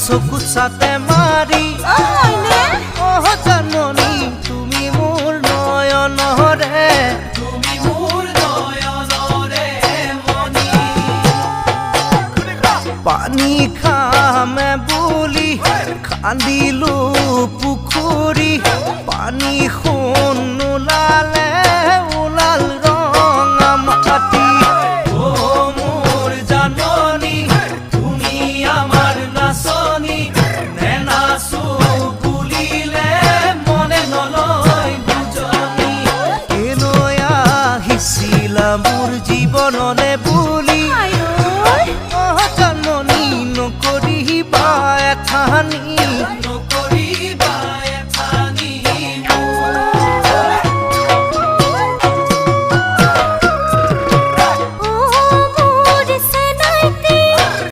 চকুত চাতে মাৰি জাননী তুমি মোৰ নয়নৰে পানী খামে বুলি খান্দিলো পুখুৰী পানী সোণ নোলালে